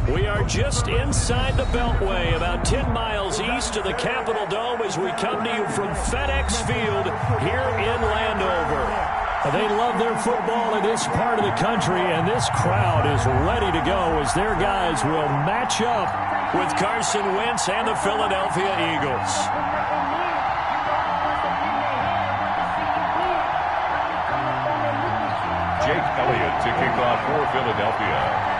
We are just inside the Beltway, about 10 miles east of the Capitol Dome as we come to you from FedEx Field here in Landover. They love their football in this part of the country, and this crowd is ready to go as their guys will match up with Carson Wentz and the Philadelphia Eagles. Jake Elliott to kick off for Philadelphia.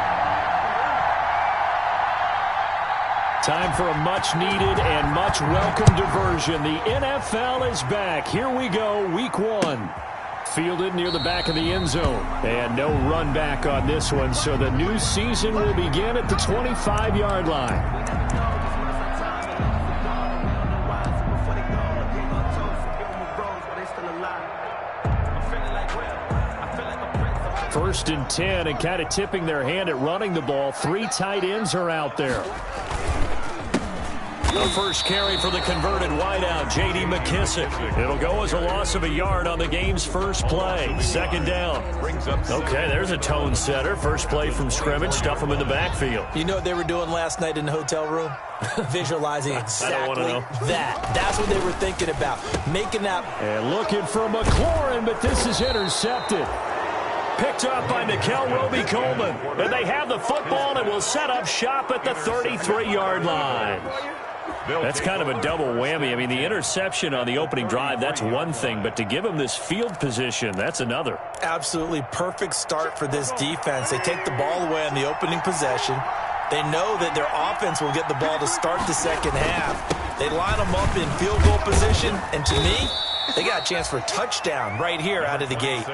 Time for a much-needed and much-welcome diversion. The NFL is back. Here we go, Week 1. Fielded near the back of the end zone. And no run back on this one, so the new season will begin at the 25-yard line. First and 10, and kind of tipping their hand at running the ball. 3 tight ends are out there. The first carry for the converted wideout, J.D. McKissick. It'll go as a loss of a yard on the game's first play. Second down. Okay, there's a tone setter. First play from scrimmage, stuff them in the backfield. You know what they were doing last night in the hotel room? Visualizing exactly that. That's what they were thinking about. Making that. And looking for McLaurin, but this is intercepted. Picked up by Nickel Roby-Coleman. And they have the football and will set up shop at the 33-yard line. That's kind of a double whammy. I mean, the interception on the opening drive, that's one thing. But to give him this field position, that's another. Absolutely perfect start for this defense. They take the ball away on the opening possession. They know that their offense will get the ball to start the second half. They line them up in field goal position. And to me, they got a chance for a touchdown right here out of the gate.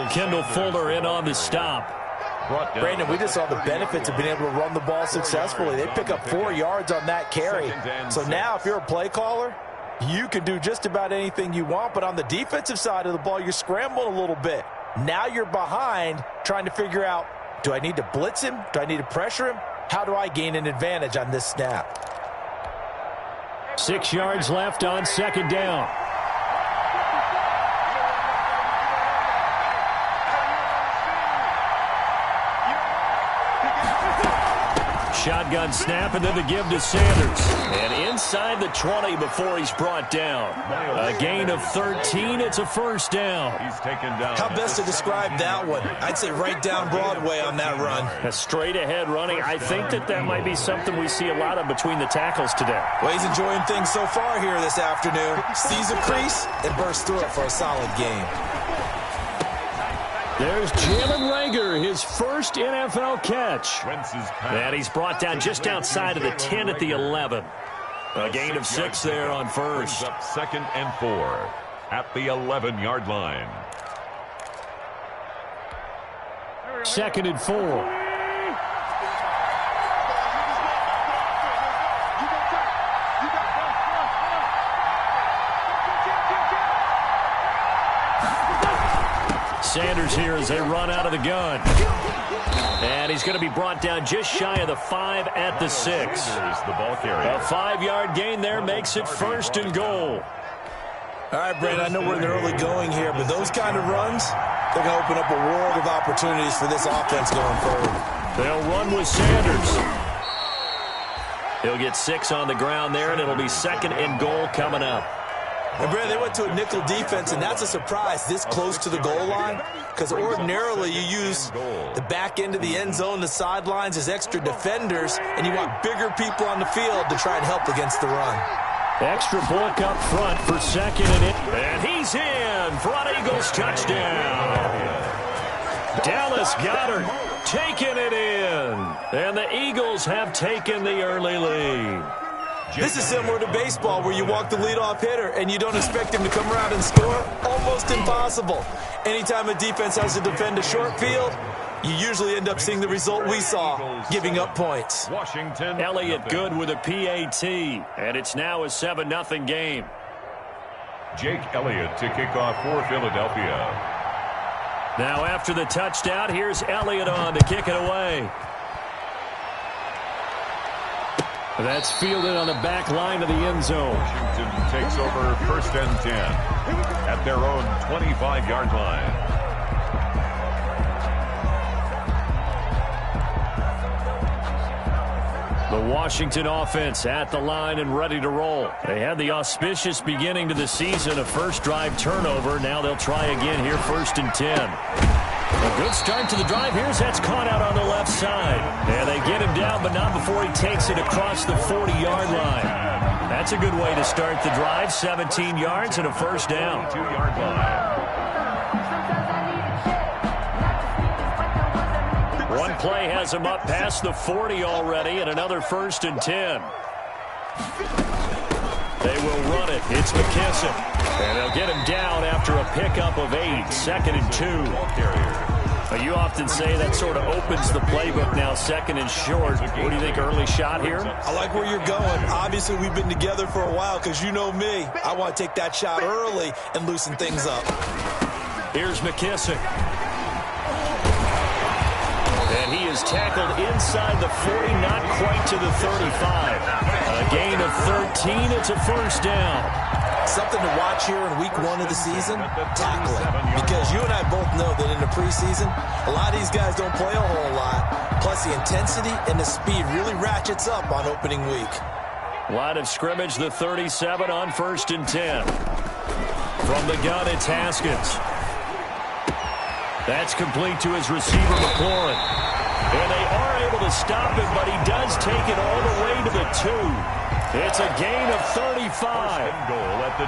Kendall Fuller in on the stop. Brandon, we just saw the benefits of being able to run the ball successfully. They pick up 4 yards on that carry. So now if you're a play caller, you can do just about anything you want. But on the defensive side of the ball, you're scrambling a little bit. Now you're behind trying to figure out, do I need to blitz him? Do I need to pressure him? How do I gain an advantage on this snap? 6 yards left on second down. Shotgun snap, and then the give to Sanders. And inside the 20 before he's brought down. A gain of 13. It's a first down. He's taken down. How best to describe that one? I'd say right down Broadway on that run. A straight-ahead running. I think that might be something we see a lot of between the tackles today. Well, he's enjoying things so far here this afternoon. Sees a crease and bursts through it for a solid game. There's Jalen Reagor, his first NFL catch. And he's brought down just outside of the 10 at the 11. A gain of 6 there on first. Up 2nd and 4 at the 11-yard line. 2nd and 4. Sanders here as they run out of the gun. And he's going to be brought down just shy of the 5 at the 6. The ball carrier. A 5-yard gain there makes it 1st and goal. All right, Brandon, I know we're in the early going here, but those kind of runs, they're going to open up a world of opportunities for this offense going forward. They'll run with Sanders. He'll get 6 on the ground there, and it'll be 2nd and goal coming up. And, Brad, they went to a nickel defense, and that's a surprise this close to the goal line, because ordinarily you use the back end of the end zone, the sidelines as extra defenders, and you want bigger people on the field to try and help against the run. Extra bulk up front for 2nd and in. And he's in for an Eagles touchdown. Dallas Goedert taking it in. And the Eagles have taken the early lead. This is similar to baseball where you walk the leadoff hitter and you don't expect him to come around and score. Almost impossible. Anytime a defense has to defend a short field, you usually end up seeing the result we saw, giving up points. Washington. Elliott good with a PAT, and it's now a 7-0 game. Jake Elliott to kick off for Philadelphia. Now after the touchdown, here's Elliott on to kick it away. That's fielded on the back line of the end zone. Washington takes over 1st and 10 at their own 25-yard line. The Washington offense at the line and ready to roll. They had the auspicious beginning to the season, a first drive turnover. Now they'll try again here, 1st and 10. A good start to the drive. That's caught out on the left side. And they get him down, but not before he takes it across the 40-yard line. That's a good way to start the drive. 17 yards and a first down. 2-yard line. One play has him up past the 40 already, and another 1st and 10. They will run it. It's McKissick. And they'll get him down after a pickup of 8. 2nd and 2. You often say that sort of opens the playbook now, 2nd and short. What do you think, early shot here? I like where you're going. Obviously, we've been together for a while because you know me. I want to take that shot early and loosen things up. Here's McKissick. And he is tackled inside the 40, not quite to the 35. A gain of 13. It's a first down. Something to watch here in week 1 of the season, tackling. Because you and I both know that in the preseason, a lot of these guys don't play a whole lot. Plus, the intensity and the speed really ratchets up on opening week. Line of scrimmage, the 37 on 1st and 10. From the gun, it's Haskins. That's complete to his receiver, McLaurin. And they are able to stop him, but he does take it all the way to the 2. It's a gain of 35.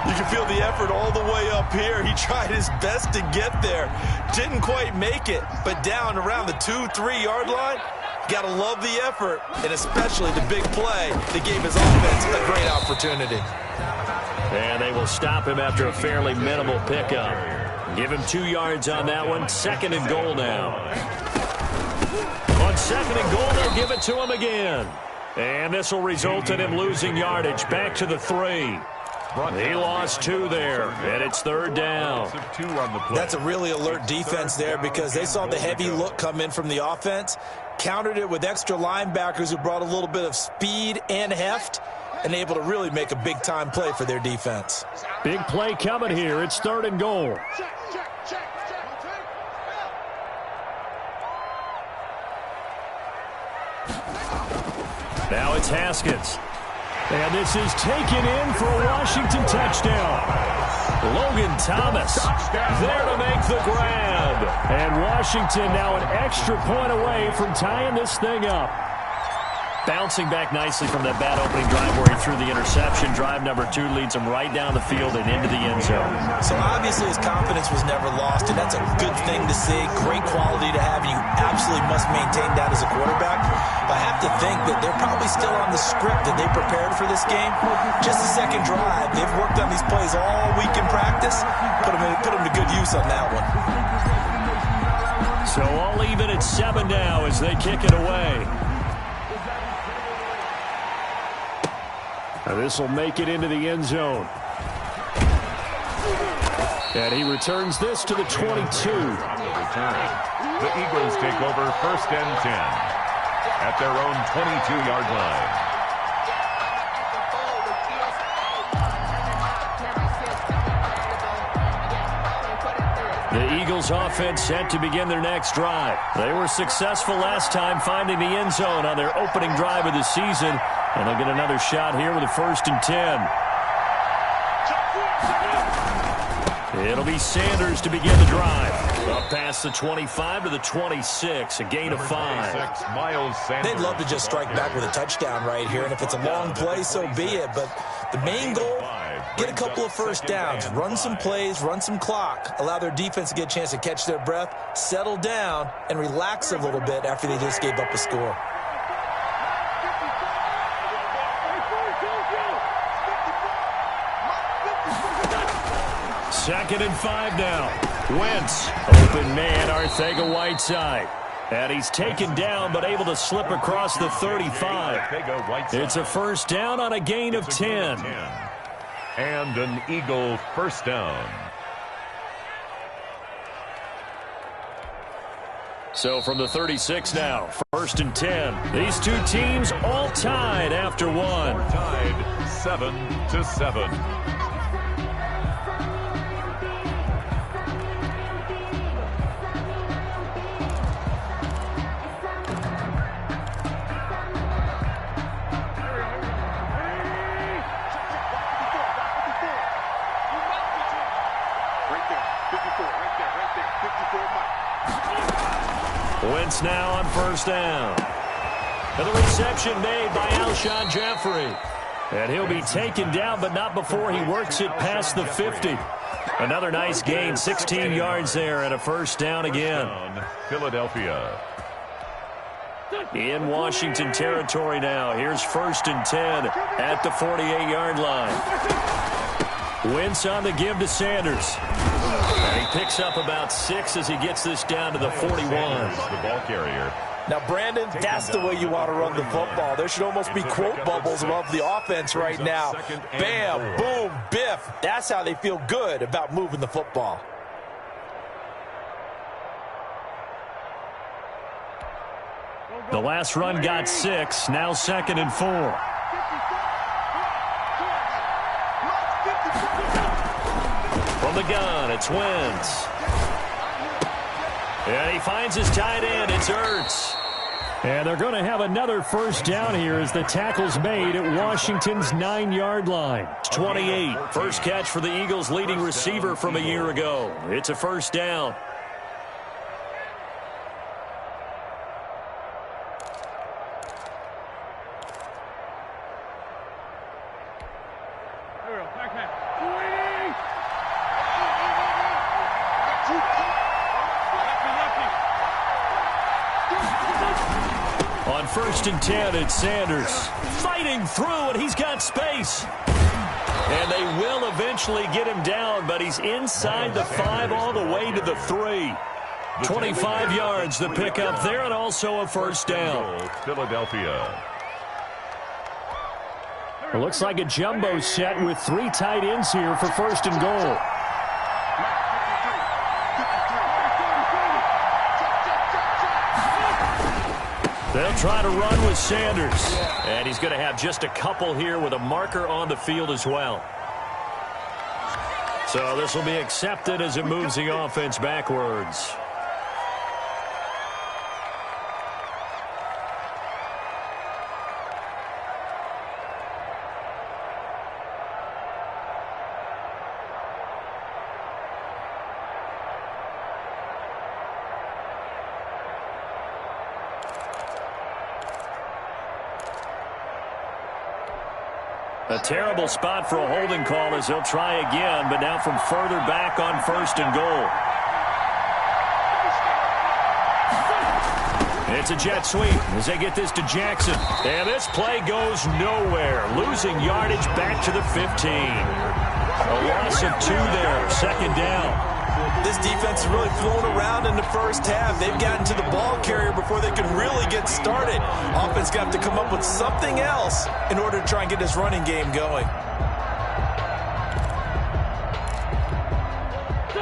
You can feel the effort all the way up here. He tried his best to get there. Didn't quite make it, but down around the 2-3 yard line, got to love the effort, and especially the big play that gave his offense a great opportunity. And they will stop him after a fairly minimal pickup. Give him 2 yards on that one. 2nd and goal now. On 2nd and goal, they'll give it to him again. And this will result in him losing yardage. Back to the 3. He lost 2 there, and it's 3rd down. That's a really alert defense there because they saw the heavy look come in from the offense, countered it with extra linebackers who brought a little bit of speed and heft, and able to really make a big-time play for their defense. Big play coming here. It's 3rd and goal. Now it's Haskins. And this is taken in for a Washington touchdown. Logan Thomas there to make the grab. And Washington now an extra point away from tying this thing up. Bouncing back nicely from that bad opening drive where he threw the interception. Drive number 2 leads him right down the field and into the end zone. So obviously his confidence was never lost, and that's a good thing to see. Great quality to have, and you absolutely must maintain that as a quarterback. But I have to think that they're probably still on the script that they prepared for this game. Just the second drive. They've worked on these plays all week in practice. Put them to good use on that one. So all even at 7 now as they kick it away. Now this will make it into the end zone. And he returns this to the 22. The Eagles take over 1st and 10 at their own 22-yard line. The Eagles offense set to begin their next drive. They were successful last time finding the end zone on their opening drive of the season. And they'll get another shot here with a 1st and 10. It'll be Sanders to begin the drive. Up past the 25 to the 26, a gain of 5. They'd love to just strike back with a touchdown right here, and if it's a long play, so be it. But the main goal, get a couple of first downs, run some plays, run some clock, allow their defense to get a chance to catch their breath, settle down, and relax a little bit after they just gave up a score. 2nd and 5 now. Wentz, open man, Arcega-Whiteside. And he's taken down, but able to slip across the 35. It's a first down on a gain of 10. And an Eagle first down. So from the 36 now, 1st and 10. These two teams all tied after one. Tied 7-7. Wentz now on 1st down. And the reception made by Alshon Jeffrey. And he'll be taken down, but not before he works it past the 50. Another nice gain, 16 yards there, and a first down again. Philadelphia. In Washington territory now. Here's 1st and 10 at the 48-yard line. Wentz on the give to Sanders. And he picks up about 6 as he gets this down to the 41. The ball carrier. Now, Brandon, that's the way you want to run the football. There should almost be quote bubbles above the offense right now. Bam, boom, biff. That's how they feel good about moving the football. The last run got 6. Now 2nd and 4. From the gun, it's Wentz. And he finds his tight end. It's Ertz. And they're going to have another first down here as the tackle's made at Washington's 9-yard line. It's 28. First catch for the Eagles' leading receiver from a year ago. It's a first down. On 1st and 10, it's Sanders fighting through, and he's got space. And they will eventually get him down, but he's inside the 5 all the way to the 3. 25 yards the pickup there, and also a first down. Philadelphia. It looks like a jumbo set with 3 tight ends here for 1st and goal. They'll try to run with Sanders. And he's going to have just a couple here with a marker on the field as well. So this will be accepted as it moves the offense backwards. A terrible spot for a holding call as they'll try again, but now from further back on 1st and goal. It's a jet sweep as they get this to Jackson. And this play goes nowhere. Losing yardage back to the 15. A loss of 2 there, 2nd down. This defense is really thrown around in the first half. They've gotten to the ball carrier before they can really get started. Offense got to come up with something else in order to try and get this running game going.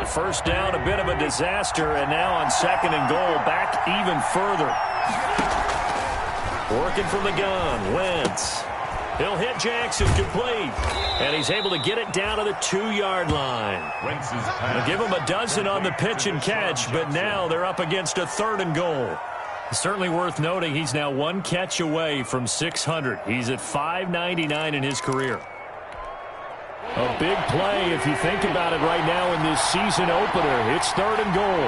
First down, a bit of a disaster, and now on 2nd and goal, back even further. Working from the gun, Wentz. He'll hit Jackson, complete. And he's able to get it down to the 2-yard line. They'll give him a dozen on the pitch and catch, but now they're up against a 3rd and goal. Certainly worth noting he's now 1 catch away from 600. He's at 599 in his career. A big play if you think about it right now in this season opener. It's 3rd and goal.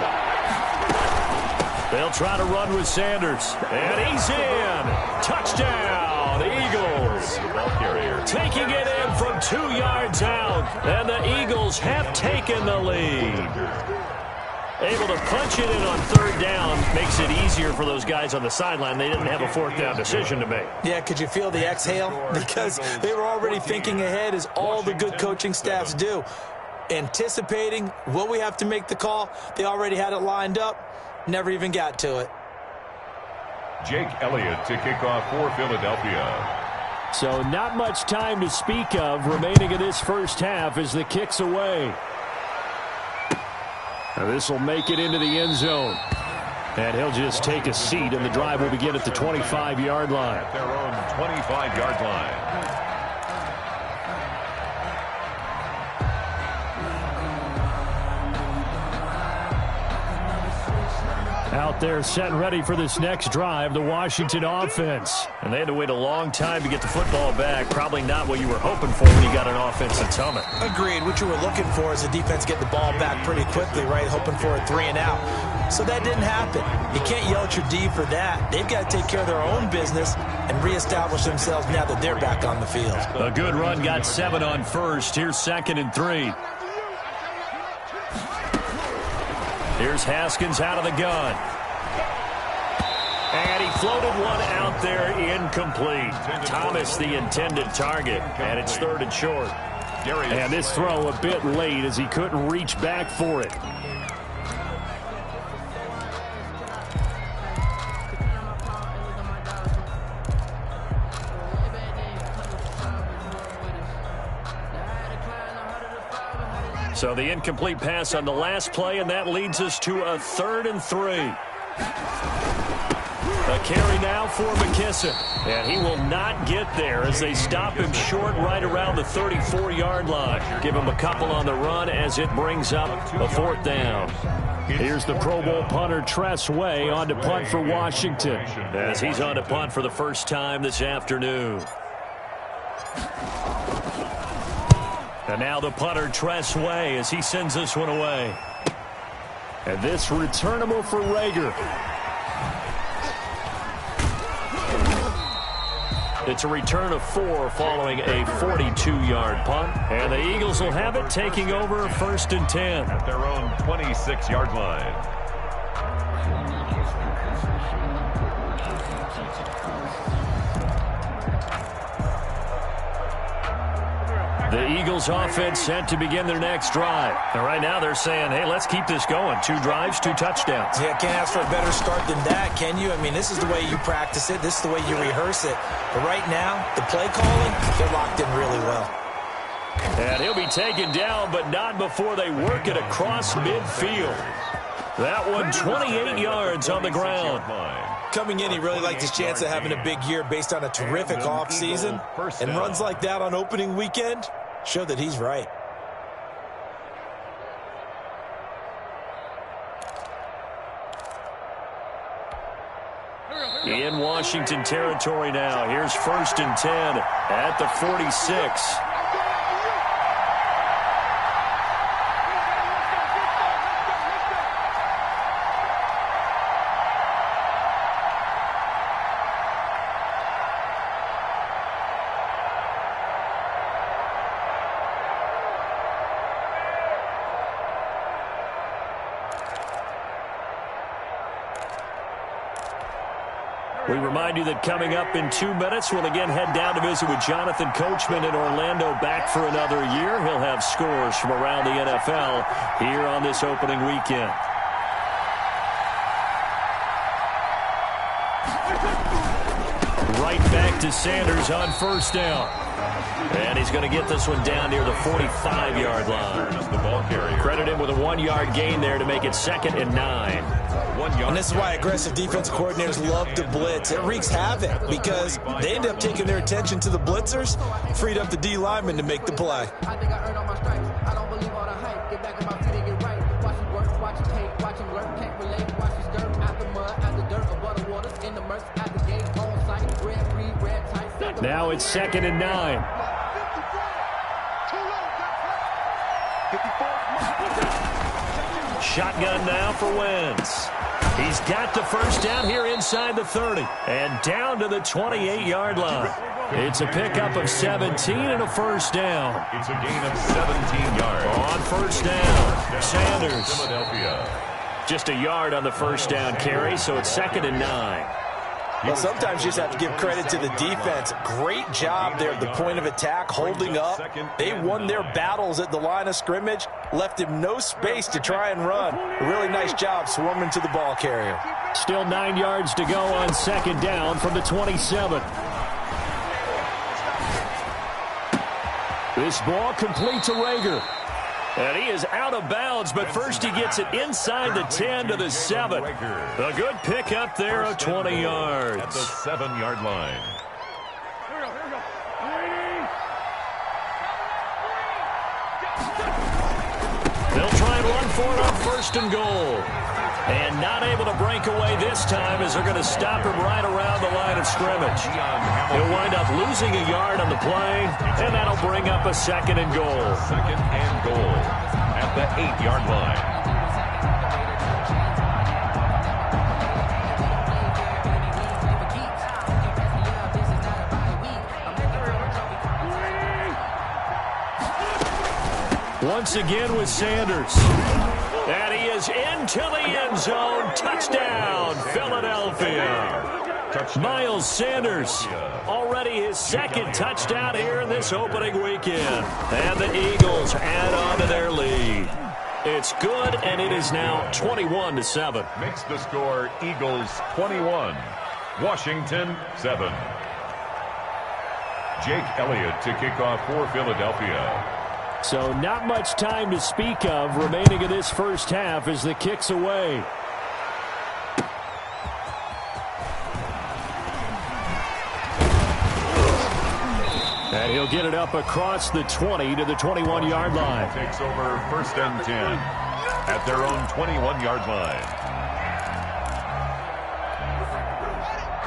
They'll try to run with Sanders. And he's in. Touchdown, Eagles. Taking it in from 2 yards out. And the Eagles have taken the lead. Able to punch it in on 3rd down makes it easier for those guys on the sideline. They didn't have a 4th down decision to make. Yeah, could you feel the exhale? Because they were already thinking ahead, as all the good coaching staffs do. anticipating, will we have to make the call? They already had it lined up, never even got to it. Jake Elliott to kick off for Philadelphia. So not much time to speak of remaining in this first half as the kick's away. This will make it into the end zone. And he'll just take a seat, and the drive will begin at the 25-yard line. At their own 25-yard line. Out there set and ready for this next drive, the Washington offense. And they had to wait a long time to get the football back. Probably not what you were hoping for when you got an offense that's humming. Agreed. What you were looking for is the defense get the ball back pretty quickly, right? Hoping for a 3 and out. So that didn't happen. You can't yell at your D for that. They've got to take care of their own business and reestablish themselves now that they're back on the field. A good run got 7 on first. Here's 2nd and 3. Here's Haskins out of the gun. And he floated one out there, incomplete. Thomas the intended target, and it's 3rd and short. And this throw a bit late as he couldn't reach back for it. So the incomplete pass on the last play, and that leads us to a 3rd and 3. A carry now for McKissick, and he will not get there as they stop him short right around the 34-yard line. Give him a couple on the run as it brings up a 4th down. Here's the Pro Bowl punter Tress Way on to punt for Washington as he's on to punt for the first time this afternoon. And now the punter, Tress Way, as he sends this one away. And this returnable for Rager. It's a return of 4 following a 42-yard punt. And the Eagles will have it, taking over 1st and 10. At their own 26-yard line. The Eagles offense set to begin their next drive. And right now they're saying, hey, let's keep this going. 2 drives, 2 touchdowns. Yeah, can't ask for a better start than that, can you? I mean, this is the way you practice it. This is the way you rehearse it. But right now, the play calling, they're locked in really well. And he'll be taken down, but not before they work it across midfield. That one 28 yards on the ground. Coming in, he really liked his chance of having a big year based on a terrific offseason. And runs like that on opening weekend show that he's right. In Washington territory now. Here's 1st and 10 at the 46. We remind you that coming up in 2 minutes, we'll again head down to visit with Jonathan Coachman in Orlando, back for another year. He'll have scores from around the NFL here on this opening weekend. Right back to Sanders on 1st down. And he's going to get this one down near the 45-yard line. Credit him with a 1-yard gain there to make it 2nd and 9. And this is why aggressive defense coordinators love to blitz. It wreaks havoc because they end up taking their attention to the blitzers, freed up the D lineman to make the play. I think I earned all my stripes. I don't believe all the hype. Get back on my feet and get right. Watch him work, watch him take, watch him lurk. Can't relate, watch his dirt. Out the mud, out the dirt, above the waters, in the murks, out the gate, on site. Red, green, red, tight. Now it's 2nd and 9. Shotgun now for Wentz. He's got the first down here inside the 30 and down to the 28-yard line. It's a pickup of 17 and a 1st down. It's a gain of 17 yards. On 1st down, Sanders. Philadelphia. Just a yard on the 1st down carry, so it's 2nd and 9. Well, sometimes you just have to give credit to the defense. Great job there at the point of attack, holding up. They won their battles at the line of scrimmage, left him no space to try and run. A really nice job swarming to the ball carrier. Still 9 yards to go on second down from the 27. This ball complete to Rager. And he is out of bounds, but first he gets it inside the 10 to the 7. A good pickup there of 20 yards. At the 7-yard line. They'll try and run for it on first and goal. And not able to break away this time as they're going to stop him right around the line of scrimmage. He'll wind up losing a yard on the play, and that'll bring up a second and goal. Second and goal at the 8-yard line. Once again with Sanders. And he is into the end zone. Touchdown, Philadelphia. Miles Sanders, already his second touchdown here in this opening weekend. And the Eagles add on to their lead. It's good, and it is now 21-7. Makes the score Eagles 21, Washington 7. Jake Elliott to kick off for Philadelphia. So not much time to speak of remaining in this first half as the kick's away. And he'll get it up across the 20 to the 21-yard line. Takes over first and 10 at their own 21-yard line.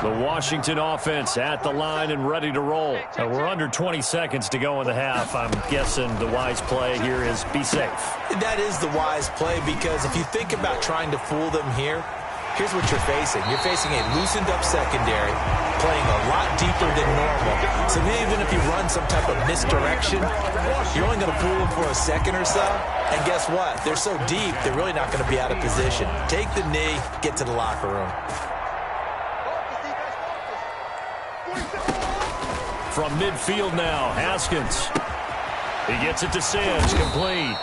The Washington offense at the line and ready to roll. We're under 20 seconds to go in the half. I'm guessing the wise play here is be safe. That is the wise play, because if you think about trying to fool them here, here's what you're facing. You're facing a loosened up secondary, playing a lot deeper than normal. So maybe even if you run some type of misdirection, you're only going to fool them for a second or so. And guess what? They're so deep, they're really not going to be out of position. Take the knee, get to the locker room. From midfield now, Haskins. He gets it to Sims, complete.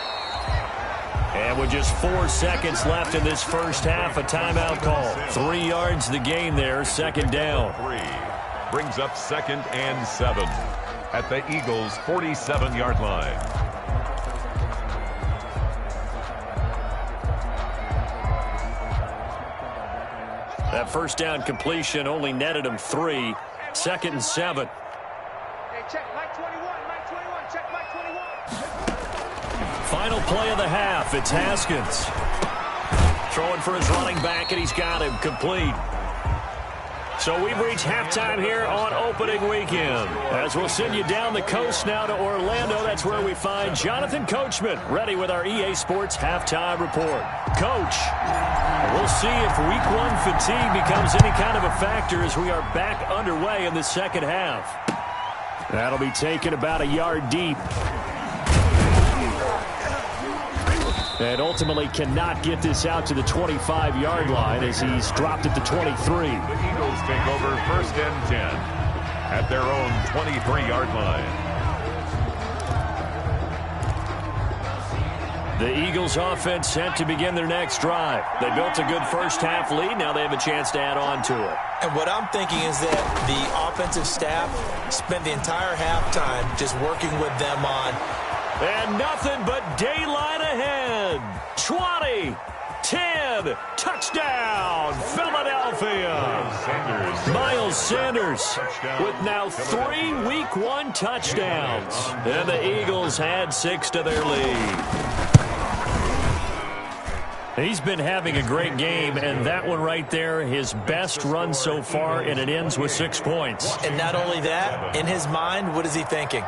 And with just 4 seconds left in this first half, a timeout call. 3 yards the gain there, second down. Brings up second and 7 at the Eagles' 47-yard line. That first down completion only netted him 3. Second and 7. Check Mike 21, Mike 21, check Mike 21. Final play of the half, it's Haskins. Throwing for his running back, and he's got him complete. So we've reached halftime here on opening weekend. As we'll send you down the coast now to Orlando, that's where we find Jonathan Coachman, ready with our EA Sports halftime report. Coach, we'll see if week 1 fatigue becomes any kind of a factor as we are back underway in the second half. That'll be taken about a yard deep. And ultimately cannot get this out to the 25-yard line as he's dropped at the 23. The Eagles take over first and 10 at their own 23-yard line. The Eagles offense set to begin their next drive. They built a good first half lead. Now they have a chance to add on to it. And what I'm thinking is that the offensive staff spent the entire halftime just working with them on. And nothing but daylight ahead. 20, 10, touchdown, Philadelphia. Miles Sanders with now 3 week 1 touchdowns. And the Eagles add 6 to their lead. He's been having a great game, and that one right there, his best run so far, and it ends with 6 points. And not only that, in his mind, what is he thinking?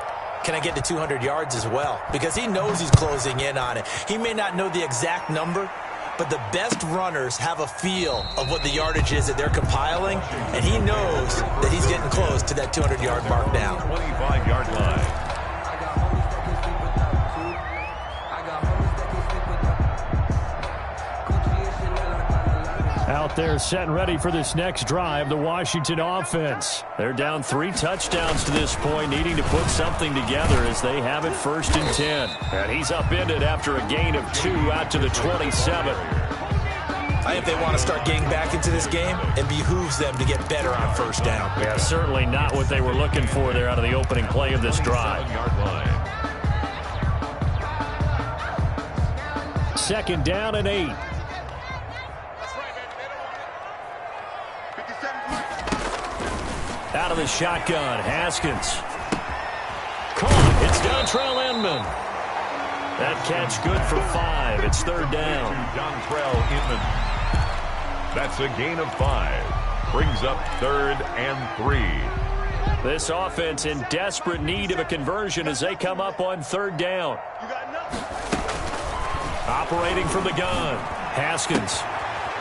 Can I get to 200 yards as well? Because he knows he's closing in on it. He may not know the exact number, but the best runners have a feel of what the yardage is that they're compiling, and he knows that he's getting close to that 200-yard mark now. 25-yard line. Out there set and ready for this next drive, the Washington offense. They're down 3 touchdowns to this point, needing to put something together as they have it 1st and 10. And he's upended after a gain of 2 out to the 27. I think they want to start getting back into this game, it behooves them to get better on 1st down. Yeah, certainly not what they were looking for there out of the opening play of this drive. 2nd down and 8. Out of the shotgun, Haskins. Caught. It's Dontrell Inman. That catch good for 5. It's 3rd down. Dontrell Inman. That's a gain of 5. Brings up 3rd and 3. This offense in desperate need of a conversion as they come up on 3rd down. Operating from the gun, Haskins.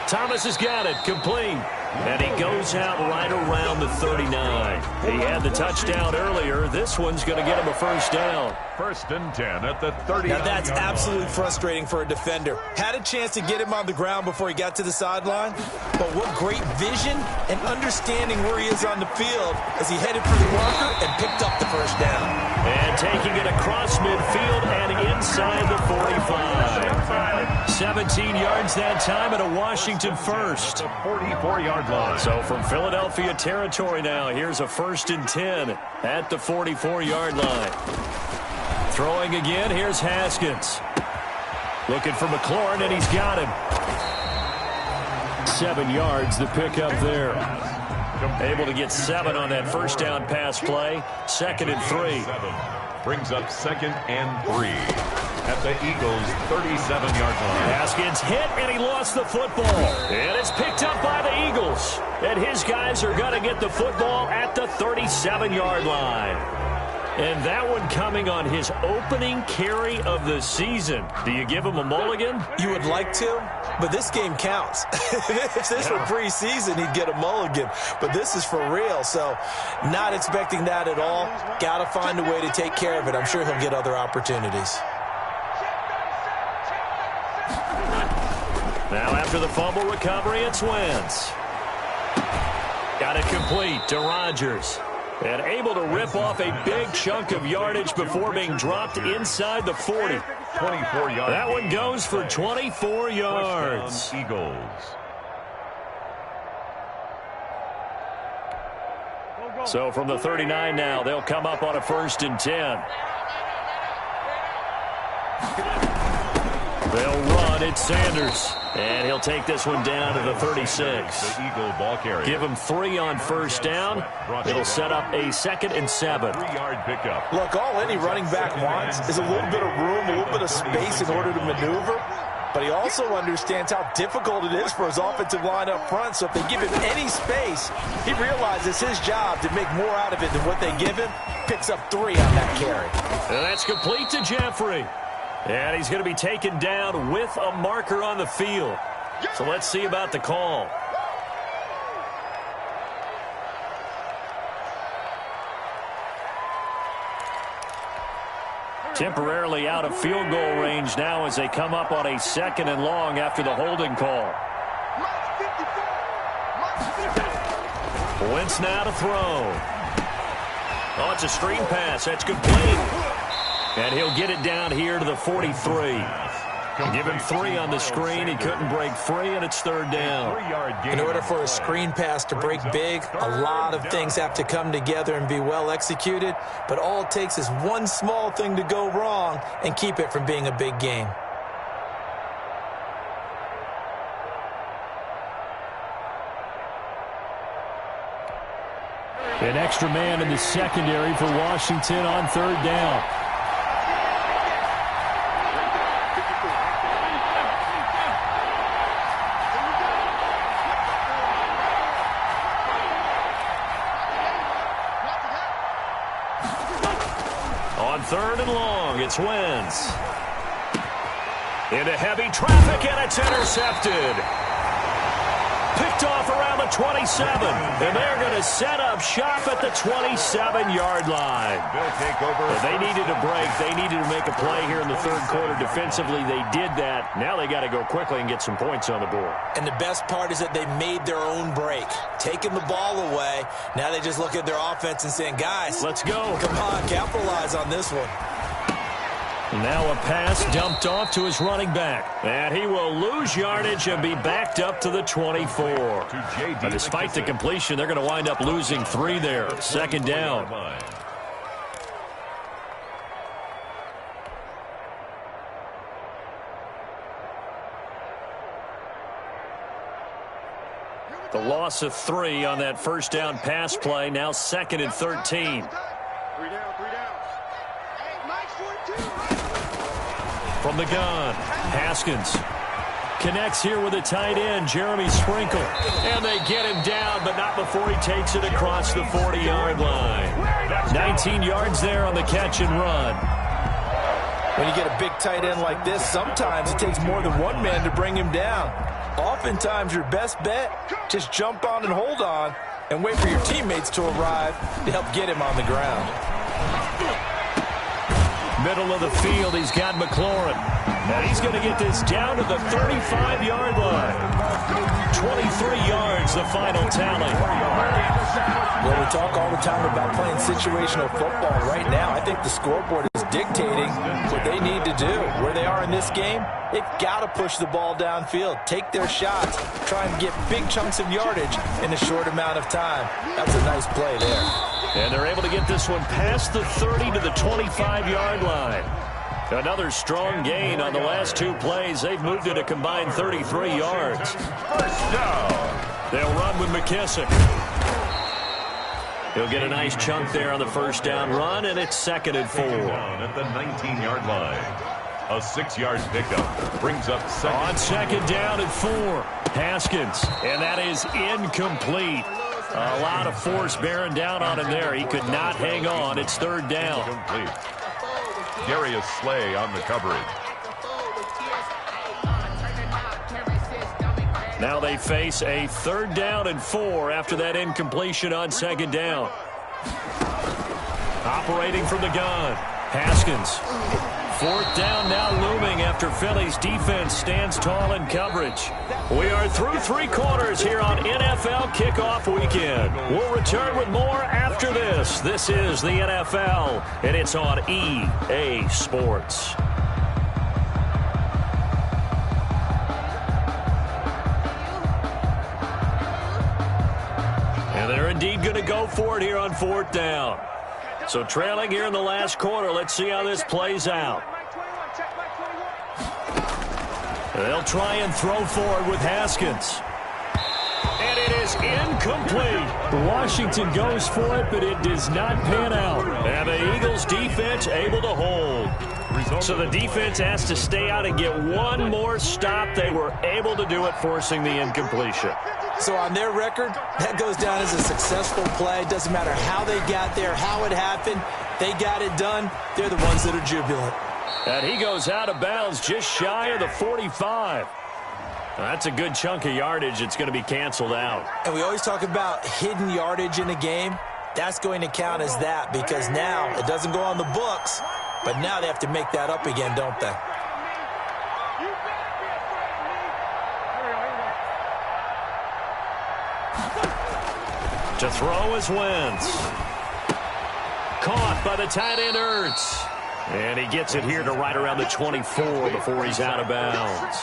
Thomas has got it, complete. And he goes out right around the 39. He had the touchdown earlier. This one's going to get him a 1st down. 1st and 10 at the 30. Now that's absolutely frustrating for a defender. Had a chance to get him on the ground before he got to the sideline, but what great vision and understanding where he is on the field as he headed for the marker and picked up the 1st down. And taking it across midfield and inside the 45. 17 yards that time and a Washington 1st. The 44-yard line. So from Philadelphia territory now, here's a 1st and 10 at the 44-yard line. Throwing again, here's Haskins. Looking for McLaurin, and he's got him. 7 yards, the pickup there. Able to get 7 on that 1st down pass play. 2nd and 3. Brings up 2nd and 3 at the Eagles' 37-yard line. Haskins hit, and he lost the football. And it's picked up by the Eagles. And his guys are going to get the football at the 37-yard line. And that one coming on his opening carry of the season. Do you give him a mulligan? You would like to, but this game counts. If this were preseason, he'd get a mulligan. But this is for real, so not expecting that at all. Got to find a way to take care of it. I'm sure he'll get other opportunities. Now after the fumble recovery, it's Wentz. Got it complete to Rodgers. And able to rip off a big chunk of yardage before being dropped inside the 40. 24 yards. That one goes for 24 yards. Eagles. So from the 39 now, they'll come up on a 1st and 10. They'll run. It's Sanders. And he'll take this one down to the 36. The Eagle ball carrier. Give him 3 on 1st down. It'll set up a 2nd and 7. 3-yard pickup. Look, all any running back wants is a little bit of room, a little bit of space in order to maneuver. But he also understands how difficult it is for his offensive line up front. So if they give him any space, he realizes his job to make more out of it than what they give him. Picks up 3 on that carry. And that's complete to Jeffrey. And he's going to be taken down with a marker on the field. So let's see about the call. Temporarily out of field goal range now as they come up on a 2nd and long after the holding call. Wentz now to throw. Oh, it's a screen pass. That's complete. And he'll get it down here to the 43. Give him 3 on the screen. He couldn't break free, and it's 3rd down. In order for a screen pass to break big, a lot of things have to come together and be well executed. But all it takes is one small thing to go wrong and keep it from being a big game. An extra man in the secondary for Washington on 3rd down. On 3rd and long, it's Wentz. Into heavy traffic, and it's intercepted. Picked off around the 27. And they're going to set up shop at the 27-yard line. They needed a break. They needed to make a play here in the third quarter. Defensively, they did that. Now they got to go quickly and get some points on the board. And the best part is that they made their own break. Taking the ball away. Now they just look at their offense and saying, guys, let's go. Come on, capitalize on this one. Now a pass dumped off to his running back. And he will lose yardage and be backed up to the 24. But despite the completion, they're going to wind up losing 3 there. Second down. The loss of 3 on that first down pass play. Now 2nd and 13. 3 down. Hey, Mike's 42. From the gun, Haskins connects here with a tight end, Jeremy Sprinkle. And they get him down, but not before he takes it across the 40-yard line. 19 yards there on the catch and run. When you get a big tight end like this, sometimes it takes more than one man to bring him down. Oftentimes, your best bet, just jump on and hold on and wait for your teammates to arrive to help get him on the ground. Middle of the field, he's got McLaurin. And he's going to get this down to the 35-yard line. 23 yards, the final tally. Well, we talk all the time about playing situational football. Right now, I think the scoreboard is dictating what they need to do. Where they are in this game, they've got to push the ball downfield, take their shots, try and get big chunks of yardage in a short amount of time. That's a nice play there. And they're able to get this one past the 30 to the 25-yard line. Another strong gain on the last 2 plays. They've moved it a combined 33 yards. First down. They'll run with McKissick. He'll get a nice chunk there on the first down run, and it's 2nd and 4. At the 19-yard line. A 6-yard pickup brings up second. On 2nd down and 4. Haskins, and that is incomplete. A lot of force bearing down on him there. He could not hang on. It's 3rd down. Complete. Darius Slay on the coverage. Now they face a 3rd down and 4 after that incompletion on 2nd down. Operating from the gun, Haskins. 4th down now looming after Philly's defense stands tall in coverage. We are through 3 quarters here on NFL Kickoff Weekend. We'll return with more after this. This is the NFL, and it's on EA Sports. And they're indeed going to go for it here on 4th down. So trailing here in the last quarter. Let's see how this plays out. They'll try and throw forward with Haskins. And it is incomplete. Washington goes for it, but it does not pan out. And the Eagles defense able to hold. So the defense has to stay out and get one more stop. They were able to do it, forcing the incompletion. So on their record, that goes down as a successful play. Doesn't matter how they got there, how it happened. They got it done. They're the ones that are jubilant. And he goes out of bounds just shy of the 45. That's a good chunk of yardage. It's going to be canceled out. And we always talk about hidden yardage in a game. That's going to count as that because now it doesn't go on the books, but now they have to make that up again, don't they? To throw is Wentz. Caught by the tight end Ertz. And he gets it here to right around the 24 before he's out of bounds.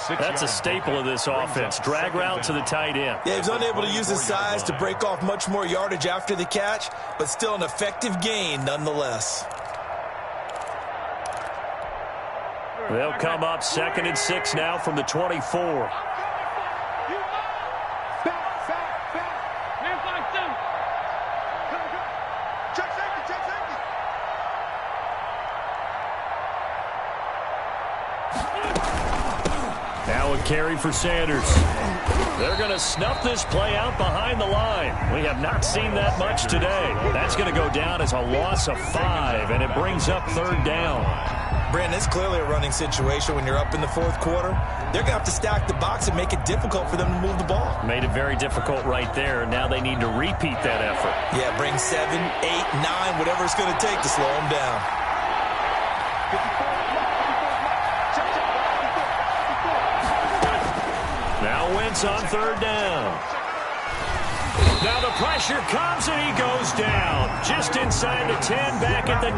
That's a staple of this offense. Drag route to the tight end. Yeah, he's unable to use his size to break off much more yardage after the catch, but still an effective gain nonetheless. They'll come up 2nd and 6 now from the 24. Now a carry for Sanders. They're going to snuff this play out behind the line. We have not seen that much today. That's going to go down as a loss of 5, and it brings up 3rd down. Brandon, it's clearly a running situation when you're up in the fourth quarter. They're going to have to stack the box and make it difficult for them to move the ball. Made it very difficult right there. Now they need to repeat that effort. Yeah, bring 7, 8, 9, whatever it's going to take to slow them down. Now Wentz on third down. Now the pressure comes and he goes down. Just inside the 10, back at the 9.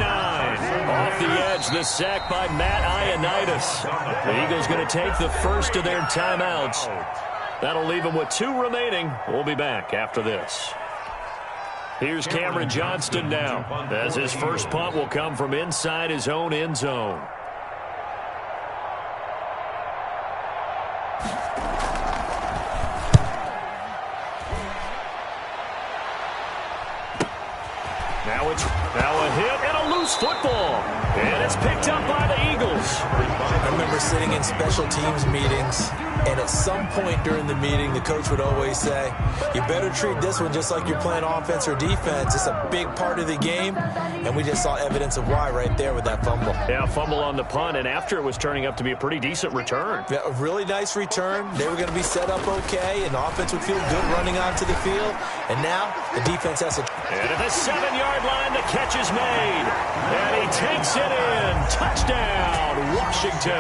Off the edge, the sack by Matt Ioannidis. The Eagles going to take the first of their timeouts. That'll leave them with 2 remaining. We'll be back after this. Here's Cameron Johnston now, as his first punt will come from inside his own end zone. Now a hit and a loose football. And it's picked up by the Eagles. I remember sitting in special teams meetings, and at some point during the meeting, the coach would always say, you better treat this one just like you're playing offense or defense. It's a big part of the game, and we just saw evidence of why right there with that fumble. Yeah, fumble on the punt, and after it was turning up to be a pretty decent return. Yeah, a really nice return. They were going to be set up okay, and the offense would feel good running onto the field. And now the defense has to... And at the 7-yard line, the catch is made. And he takes it in. Touchdown, Washington.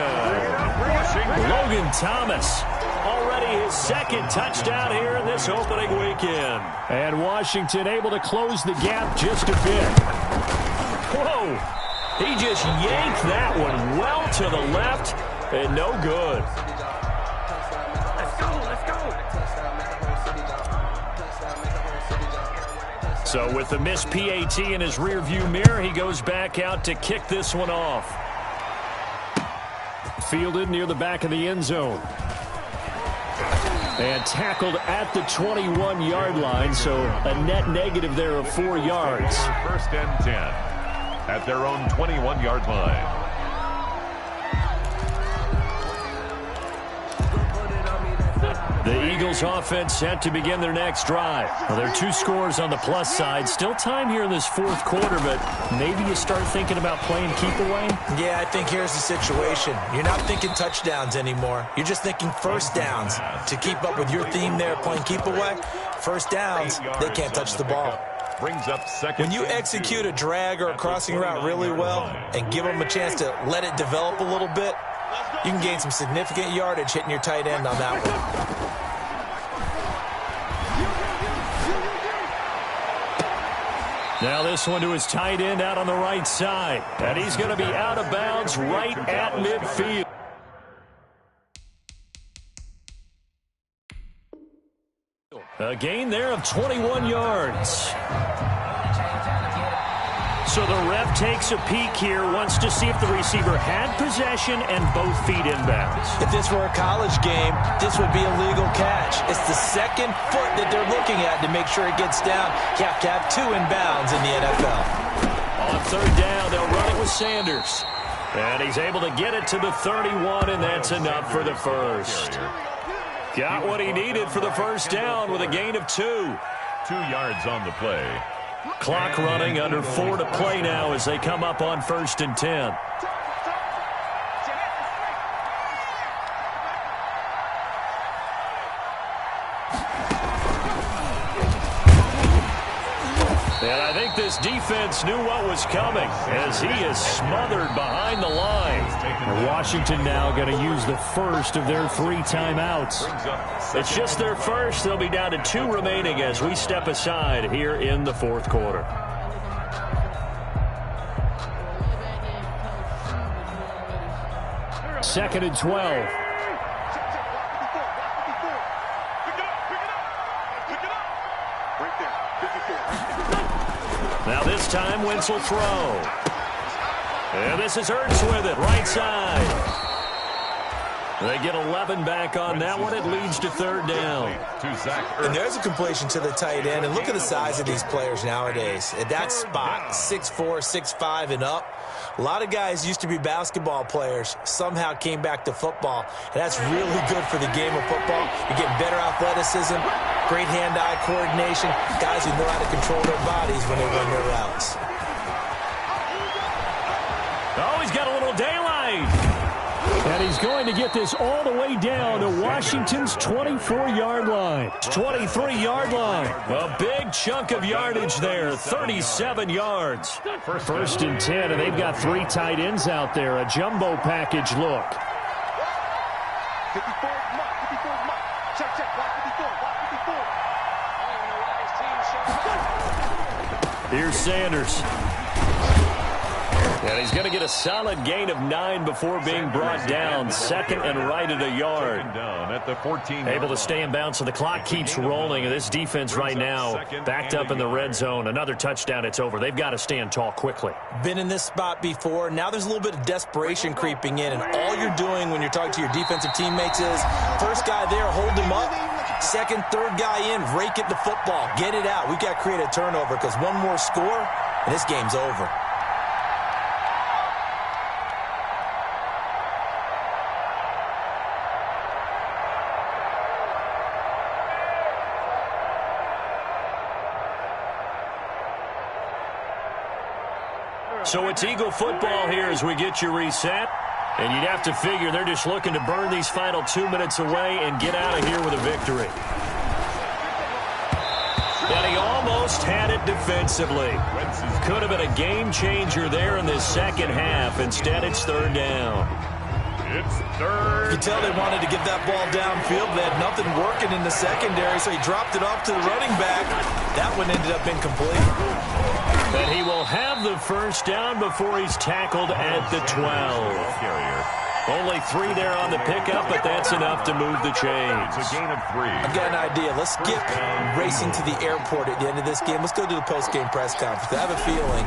Logan Thomas. Already his second touchdown here in this opening weekend. And Washington able to close the gap just a bit. Whoa. He just yanked that one well to the left and no good. So with the missed PAT in his rearview mirror, he goes back out to kick this one off. Fielded near the back of the end zone. And tackled at the 21-yard line, so a net negative there of 4 yards. First and 10 at their own 21-yard line. The Eagles offense set to begin their next drive. Well, there are 2 scores on the plus side. Still time here in this fourth quarter, but maybe you start thinking about playing keep away? Yeah, I think here's the situation. You're not thinking touchdowns anymore. You're just thinking first downs. To keep up with your theme there, playing keep away, first downs, they can't touch the ball. Brings up second. When you execute a drag or a crossing route really well and give them a chance to let it develop a little bit, you can gain some significant yardage hitting your tight end on that one. Now this one to his tight end out on the right side. And he's going to be out of bounds right at midfield. A gain there of 21 yards. So the ref takes a peek here, wants to see if the receiver had possession and both feet inbounds. If this were a college game, this would be a legal catch. It's the second foot that they're looking at to make sure it gets down. You have to have 2 inbounds in the NFL. On third down, they'll run it with Sanders. And he's able to get it to the 31, and that's enough for the first. Got what he needed for the first down with a gain of 2. 2 yards on the play. Clock running, under 4 to play now as they come up on 1st and 10. And I think this defense knew what was coming as he is smothered behind the line. Washington now going to use the first of their 3 timeouts. It's just their first. They'll be down to 2 remaining as we step aside here in the fourth quarter. Second and 12. Now this time, Wentz will throw. And this is Ertz with it, right side. They get 11 back on that one. It leads to third down. And there's a completion to the tight end. And look at the size of these players nowadays. At that spot, 6'4", 6'5", and up. A lot of guys used to be basketball players, somehow came back to football. And that's really good for the game of football. You're getting better athleticism, great hand-eye coordination, guys who know how to control their bodies when they run their routes. Oh, he's got a little daylight. And he's going to get this all the way down to Washington's 24-yard line. 23-yard line. A big chunk of yardage there, 37 yards. First and 10, and they've got 3 tight ends out there. A jumbo package look. 54 mark, 54 mark. Check, check, block 54, block 54. Here's Sanders. And he's going to get a solid gain of 9 before being brought down. Second and right at a yard. Down at the 14. Able to stay in bounds, so the clock keeps rolling. And this defense right now backed up in the red zone. Another touchdown, it's over. They've got to stand tall quickly. Been in this spot before. Now there's a little bit of desperation creeping in. And all you're doing when you're talking to your defensive teammates is, first guy there, hold him up. Second, third guy in, rake it the football. Get it out. We've got to create a turnover because one more score, and this game's over. So it's Eagle football here as we get you reset. And you'd have to figure they're just looking to burn these final 2 minutes away and get out of here with a victory. And he almost had it defensively. Could have been a game changer there in this second half. Instead, it's third down. It's third. You can tell they wanted to get that ball downfield. They had nothing working in the secondary, so he dropped it off to the running back. That one ended up incomplete. And he will have the first down before he's tackled at the 12. Only 3 there on the pickup, but that's enough to move the chains. It's a gain of 3. I've got an idea. Let's skip racing to the airport at the end of this game. Let's go to the post-game press conference. I have a feeling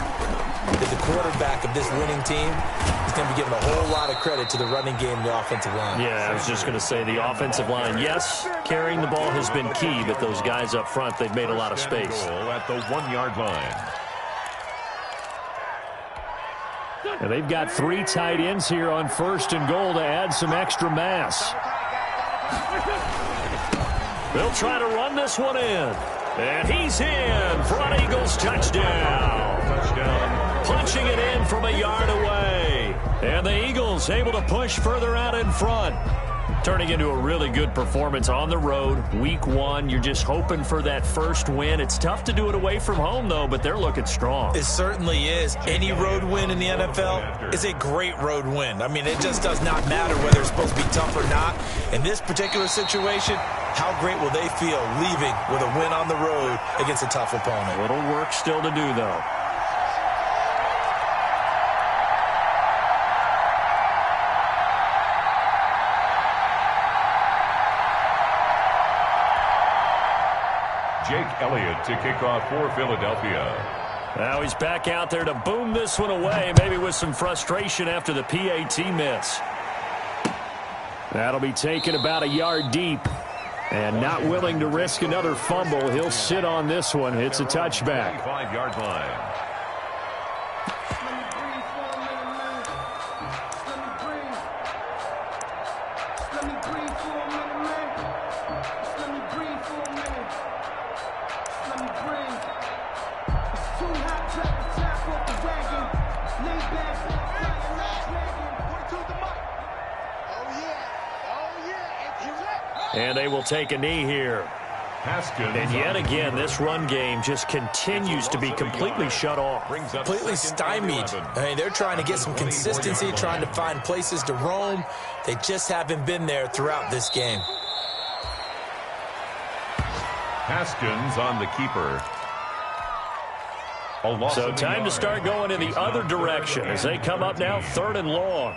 that the quarterback of this winning team is going to be giving a whole lot of credit to the running game and the offensive line. Yeah, I was just going to say the offensive line, yes, carrying the ball has been key, but those guys up front, they've made a lot of space. At the 1-yard line. And they've got 3 tight ends here on first and goal to add some extra mass. They'll try to run this one in. And he's in for an Eagles touchdown. Punching it in from a yard away. And the Eagles able to push further out in front. Turning into a really good performance on the road. Week 1, you're just hoping for that first win. It's tough to do it away from home, though, but they're looking strong. It certainly is. Any road win in the NFL is a great road win. I mean, it just does not matter whether it's supposed to be tough or not. In this particular situation, how great will they feel leaving with a win on the road against a tough opponent? A little work still to do, though. Jake Elliott to kick off for Philadelphia. Now he's back out there to boom this one away, maybe with some frustration after the PAT miss. That'll be taken about a yard deep. And not willing to risk another fumble, he'll sit on this one. It's a touchback. 5-yard line. And they will take a knee here. And yet again, this run game just continues to be completely shut off. Completely stymied. I mean, they're trying to get some consistency, trying to find places to roam. They just haven't been there throughout this game. Haskins on the keeper. So time to start going in the other direction as they come up now 3rd and long.